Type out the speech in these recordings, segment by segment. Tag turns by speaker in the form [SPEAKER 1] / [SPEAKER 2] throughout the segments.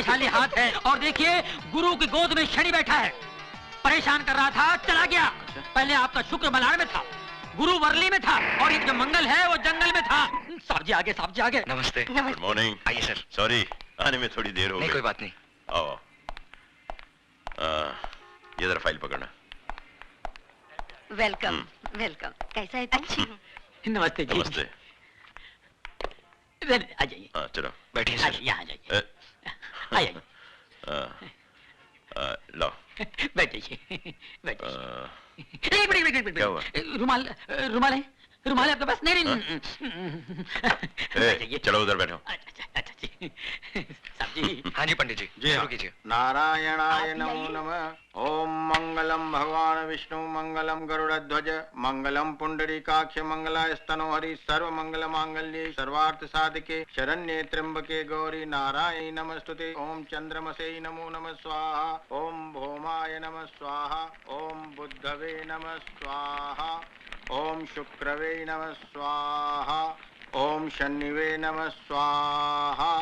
[SPEAKER 1] भाग्यशाली हाथ है। और देखिए गुरु की गोद में शनि बैठा है, परेशान कर रहा था, चला गया। पहले आपका शुक्र मलाड़ में था, गुरु वर्ली में था, और ये जो मंगल है वो जंगल में था। साहब जी आगे, साहब जी आगे।
[SPEAKER 2] नमस्ते।
[SPEAKER 3] Good morning.
[SPEAKER 2] आइए सर।
[SPEAKER 3] सॉरी आने में थोड़ी देर हो गई।
[SPEAKER 2] नहीं कोई बात नहीं।
[SPEAKER 3] आओ। ये जरा फाइल पकड़ना।
[SPEAKER 4] Welcome welcome. कैसा है तुम?
[SPEAKER 1] अच्छी। नमस्ते जी।
[SPEAKER 3] नमस्ते।
[SPEAKER 1] आ जाइए।
[SPEAKER 3] चलो
[SPEAKER 2] बैठिए सर।
[SPEAKER 1] यहाँ जाइए। आइए।
[SPEAKER 3] लो
[SPEAKER 1] बैठिए बैठिए।
[SPEAKER 3] क्या हुआ?
[SPEAKER 1] रुमाल रुमाल है? रुमाल है आपके पास? नहीं
[SPEAKER 3] नहीं। चलो उधर बैठो।
[SPEAKER 1] अच्छा जी। साहब जी।
[SPEAKER 2] हाँ जी पंडित जी, शुरू कीजिए।
[SPEAKER 5] नारायणाय नमो नमः। ओम मंगलम भगवान विष्णु मंगलम गरुड़ध्वज मंगलम पुंडरीकाक्ष मंगलाय स्तनो हरि सर्व मंगल मांगल्ये सर्वार्थ साधिके शरण्ये त्र्यंबके गौरी नारायणी नमस्तुते। ओम चंद्रमसे नमो नमः स्वाहा। ओम भौमाय नमः स्वाहा। ओम बुद्धवे नमः स्वाहा। ओम शुक्रवे नमः स्वाहा। ओम शनिवे नमः स्वाहा।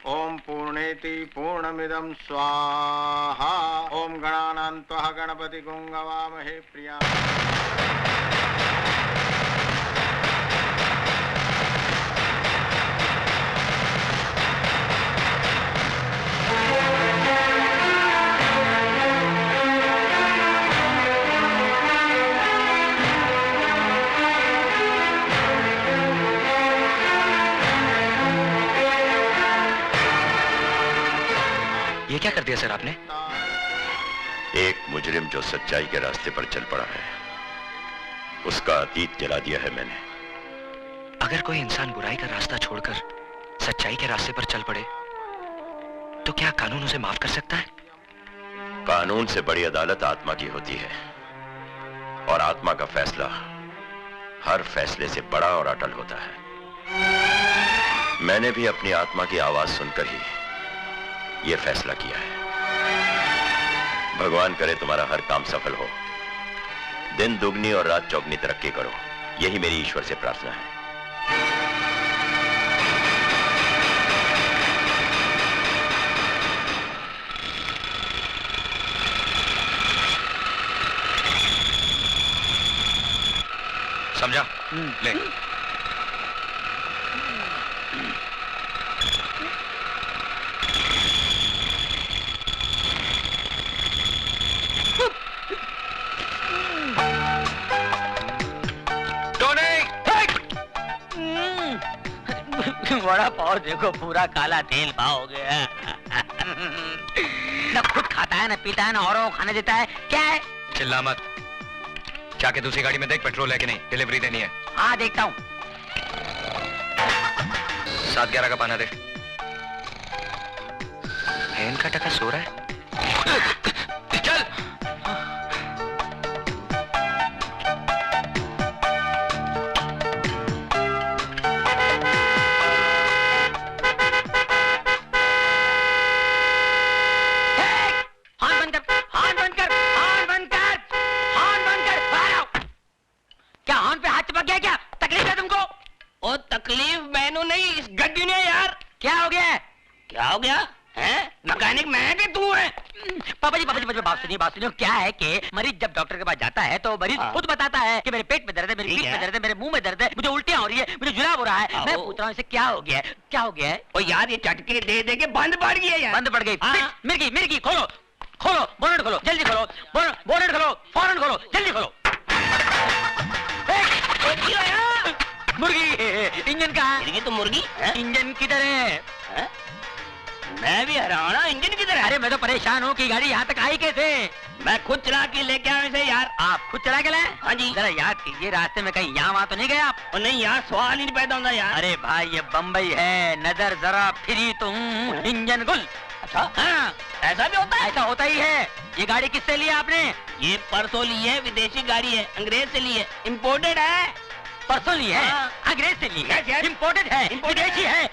[SPEAKER 5] ओम पूर्णेति पूर्णमिदं स्वाहा। ओम गणानान्त्वा गणपति गुंगवामहे प्रिया।
[SPEAKER 2] ये क्या कर दिया सर आपने?
[SPEAKER 3] एक मुजरिम जो सच्चाई के रास्ते पर चल पड़ा है, उसका अतीत जला दिया है मैंने।
[SPEAKER 2] अगर कोई इंसान बुराई का रास्ता छोड़कर सच्चाई के रास्ते पर चल पड़े तो क्या कानून उसे माफ कर सकता है?
[SPEAKER 3] कानून से बड़ी अदालत आत्मा की होती है, और आत्मा का फैसला हर फैसले से बड़ा और अटल होता है। मैंने भी अपनी आत्मा की आवाज सुनकर ही यह फैसला किया है। भगवान करे तुम्हारा हर काम सफल हो, दिन दुगनी और रात चौगनी तरक्की करो, यही मेरी ईश्वर से प्रार्थना है।
[SPEAKER 2] समझा? ले।
[SPEAKER 1] बड़ा पाव देखो, पूरा काला तेल पाव हो गया। न खुद खाता है, न पीता है, न औरों को खाने देता है। क्या है?
[SPEAKER 2] चिल्ला मत। जाके दूसरी गाड़ी में देख पेट्रोल है कि नहीं, डिलीवरी देनी है।
[SPEAKER 1] हाँ देखता हूँ।
[SPEAKER 2] 7-11 का पाना दे। बहन का टका सो रहा है। चल।
[SPEAKER 1] तकलीफ मैनू नहीं, इस गड्डी ने यार। क्या हो गया? क्या हो गया है? मैकेनिक मैं है कि तू है? पापा जी बात सुनिए। क्या है कि मरीज जब डॉक्टर के पास जाता है तो मरीज खुद बताता है कि मेरे पेट में दर्द है, मेरी पीठ में दर्द है, मेरे मुंह में दर्द है, मुझे उल्टियां हो रही है, मुझे जुलाब हो रहा है। मैं पूछ रहा हूँ इसे क्या हो गया है? क्या हो गया है? ओ यार ये चटके दे दे के बंद पड़ गई है यार। बंद पड़ गई। मिर्गी खोलो बोनट खोलो, जल्दी खोलो बोनट खोलो, फौरन खोलो, जल्दी खोलो। मुर्गी इंजन कहाँ है? तो मुर्गी इंजन किधर है? मैं भी हैरान हूं, इंजन किधर है? अरे मैं तो परेशान हूँ कि गाड़ी यहाँ तक आई कैसे? मैं खुद चला के लेके आया इसे यार। आप खुद चला के लाए? हाँ जी। जरा याद कीजिए रास्ते में कहीं यहाँ वहाँ तो नहीं गए आप? और नहीं यार, सवाल ही नहीं पैदा होता यार। अरे भाई ये बम्बई है, नजर जरा फिरी तुम इंजन गुल। अच्छा हाँ, ऐसा भी होता है? ऐसा होता ही है। ये गाड़ी किससे ली आपने? ये परसों ली है, विदेशी गाड़ी है, अंग्रेज से ली है, इम्पोर्टेड है। परसों ली है? अंग्रेज से ली है, इम्पोर्टेड है, विदेशी है।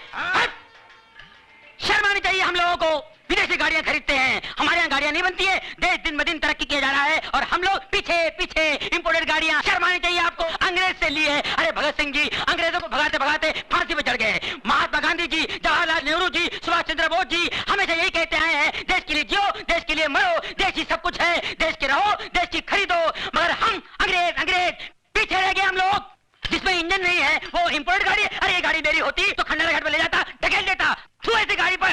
[SPEAKER 1] शर्म आनी चाहिए हम लोगों को। विदेशी गाड़ियां खरीदते हैं, हमारे यहाँ गाड़ियां नहीं बनती है। देश दिन ब दिन तरक्की किया जा रहा है और हम लोग पीछे इंपोर्टेड गाड़ियां। शर्म आनी चाहिए आपको। अंग्रेज से लिए है। अरे भगत सिंह जी अंग्रेजों को भगाते भगाते फांसी पे चढ़ गए। महात्मा गांधी जी, जवाहरलाल नेहरू जी, सुभाष चंद्र बोस जी हमेशा यही कहते हैं है देश के रहो, देश की खरीदो, मगर हम अंग्रेज पीछे रह गए। हम लोग जिसमें इंजन नहीं है वो इंपोर्टेड गाड़ी है। अरे ये गाड़ी मेरी होती तो खंडाला घाट में ले जाता, ढकेल देता। तू ऐसी गाड़ी पर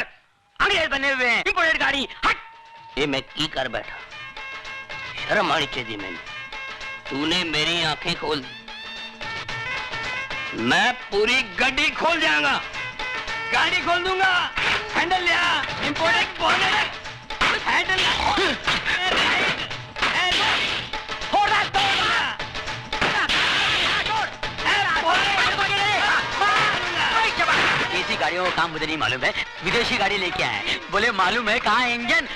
[SPEAKER 1] अंग्रेज बने हुए हैं, इंपोर्टेड गाड़ी। हट। ये मैं की कर बैठा, शर्म आनी चाहिए मैंने। तूने मेरी आंखें खोल दी, मैं पूरी गड्डी खोल जाऊंगा, गाड़ी खोल दूंगा। हैंडल लिया, इंपोर्टेड बोनट, हैंडल ऐसी गाड़ियों का काम मुझे नहीं मालूम है। विदेशी गाड़ी लेके आए, बोले मालूम है कहाँ इंजन,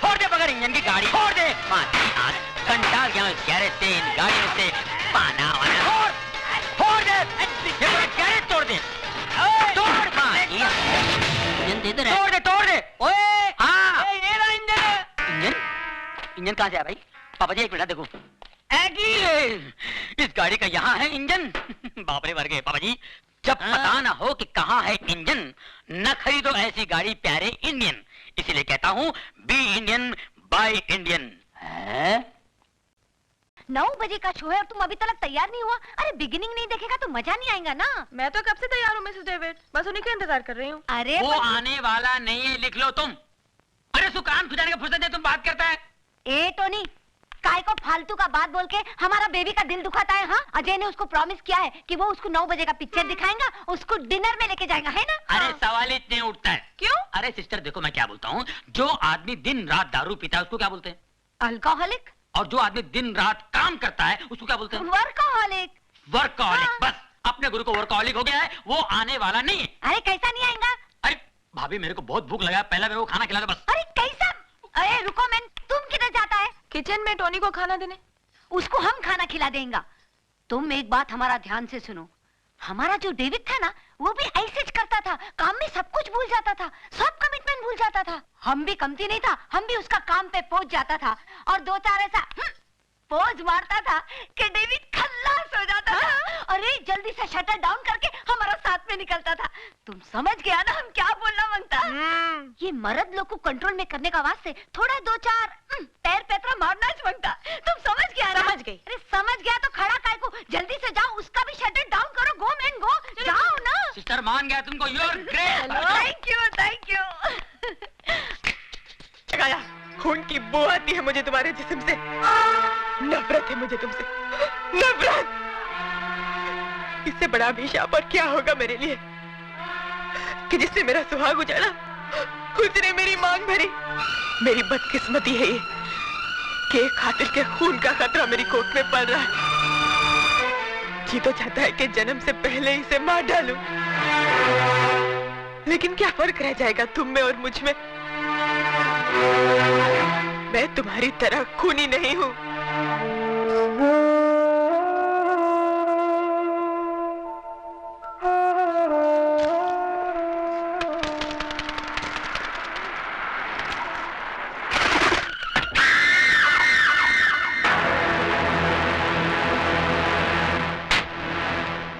[SPEAKER 1] फोड़ दे बगैर इंजन की गाड़ी, फोड़ दे। घंटा गया गैरेज से, इन गाड़ियों से पाना वाना फोड़ दे, गैरेज तोड़ दे, तोड़ दे। ओए हाँ, इंजन कहाँ से आया भाई? पापा जी एक मिनट देखो, इस गाड़ी का यहाँ है इंजन। बाप रे मर गए पापा जी, जब पता ना हो कि कहाँ है इंजन न खरीदो ऐसी गाड़ी प्यारे इंडियन। इसीलिए कहता हूँ बी इंडियन बाय इंडियन।
[SPEAKER 4] 9 बजे का शो है और तुम अभी तक तैयार नहीं हुआ। अरे बिगिनिंग नहीं देखेगा तो मजा नहीं आएगा ना।
[SPEAKER 6] मैं तो कब से तैयार हूँ मिसेस डेविड, बस उन्हीं का इंतजार कर रही हूँ।
[SPEAKER 4] अरे
[SPEAKER 1] वो आने वाला नहीं है, लिख लो तुम। अरे उसको कान खुजाने का फुर्सत है, तुम बात करता है।
[SPEAKER 4] ए टोनी, काय को फालतू का बात बोल के हमारा बेबी का दिल दुखाता है। हाँ, अजय ने उसको प्रॉमिस किया है कि वो उसको 9 बजे का पिक्चर दिखाएगा, उसको डिनर में लेके जाएगा, है ना?
[SPEAKER 1] अरे सवाल ही इतने उठता है।
[SPEAKER 4] क्यों?
[SPEAKER 1] अरे सिस्टर देखो मैं क्या बोलता हूँ, जो आदमी दिन रात दारू पीता है उसको क्या बोलते हैं?
[SPEAKER 4] अल्कोहलिक।
[SPEAKER 1] और जो आदमी दिन रात काम करता है उसको क्या बोलते हैं?
[SPEAKER 4] वर्कोहलिक।
[SPEAKER 1] वर्कहॉलिक।
[SPEAKER 4] हाँ।
[SPEAKER 1] बस अपने गुरु को वर्कहॉलिक हो गया है, वो आने वाला नहीं है।
[SPEAKER 4] अरे कैसा नहीं आएगा?
[SPEAKER 1] अरे भाभी मेरे को बहुत भूख लगा है, पहले मेरे को खाना खिला दो बस।
[SPEAKER 4] अरे कैसा? अरे रुको मैन, तुम किधर जाता है?
[SPEAKER 6] किचन में टोनी को खाना देने।
[SPEAKER 4] उसको हम खाना खिला देंगे। तुम एक बात हमारा ध्यान से सुनो, हमारा जो डेविड था ना वो भी ऐसे ही करता था, काम में सब कुछ भूल जाता था, सब कमिटमेंट भूल जाता था। हम भी कमती नहीं था, हम भी उसका काम पे पहुंच जाता था और 2-4 ऐसा पोज मारता था कि डेविड खल्लास हो जाता था। अरे जल्दी से शटर डाउन करके हमारा साथ में निकलता था। तुम समझ गया ना हम क्या बोलना मांगता? ये मर्द लोग को कंट्रोल में करने का वास्ते थोड़ा 2-4 पैर पैतरा मारना मांगता। तुम समझ गया ना?
[SPEAKER 6] समझ गई।
[SPEAKER 4] अरे समझ गया तो खड़ा काय को, जल्दी से जाओ, उसका भी शटर डाउन करो। गो मैन गो, जाओ ना।
[SPEAKER 1] सिस्टर मान गया तुमको, you are great.
[SPEAKER 4] Thank you thank you.
[SPEAKER 6] खून की बू आती है मुझे तुम्हारे जिस्म से, नफरत है मुझे तुमसे, नफरत। इससे बड़ा अभिशाप और क्या होगा मेरे लिए कि जिससे मेरा सुहाग उजाड़ा उसने मेरी मांग भरी। मेरी बदकिस्मती है ये कि एक कातिल के खून का खतरा मेरी कोख में पल रहा है। जी तो चाहता है कि जन्म से पहले इसे मार डालूं, लेकिन क्या फर्क रह जाएगा तुम में और मुझ में? मैं तुम्हारी तरह खूनी नहीं हूं।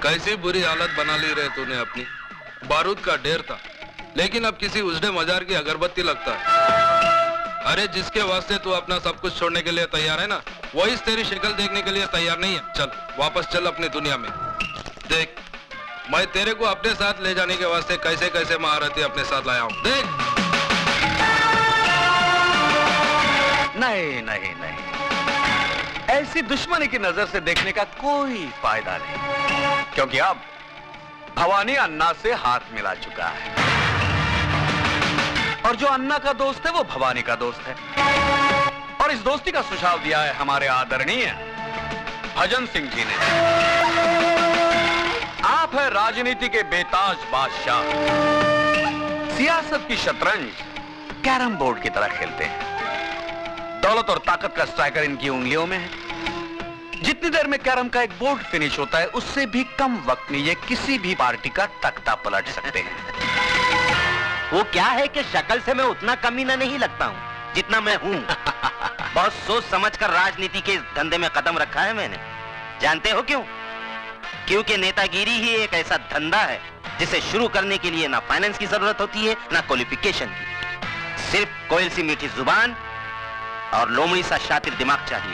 [SPEAKER 7] कैसी बुरी हालत बना ली रे तूने अपनी। बारूद का ढेर था लेकिन अब किसी उजड़े मजार की अगरबत्ती लगता है। अरे जिसके वास्ते तू अपना सब कुछ छोड़ने के लिए तैयार है ना, वही तेरी शक्ल देखने के लिए तैयार नहीं है। चल वापस चल अपनी दुनिया में। देख मैं तेरे को अपने साथ ले जाने के वास्ते कैसे कैसे महारथी अपने साथ लाया हूँ। देख।
[SPEAKER 8] नहीं नहीं नहीं, ऐसी दुश्मनी की नजर से देखने का कोई फायदा नहीं, क्योंकि अब भवानी अन्ना से हाथ मिला चुका है और जो अन्ना का दोस्त है वो भवानी का दोस्त है। और इस दोस्ती का सुझाव दिया है हमारे आदरणीय भजन सिंह जी ने। आप है राजनीति के बेताज बादशाह, सियासत की शतरंज कैरम बोर्ड की तरह खेलते हैं। दौलत और ताकत का स्ट्राइकर इनकी उंगलियों में है। जितनी देर में कैरम का एक बोर्ड फिनिश होता है उससे भी कम वक्त में ये किसी भी पार्टी का तख्ता पलट सकते हैं।
[SPEAKER 9] वो क्या है कि शक्ल से मैं उतना कमीना नहीं लगता हूँ जितना मैं हूँ। बहुत सोच समझकर राजनीति के इस धंधे में कदम रखा है मैंने। जानते हो क्यों? क्योंकि नेतागिरी ही एक ऐसा धंधा है जिसे शुरू करने के लिए ना फाइनेंस की जरूरत होती है ना क्वालिफिकेशन की। सिर्फ कोयल सी मीठी जुबान और लोमड़ी सा शातिर दिमाग चाहिए।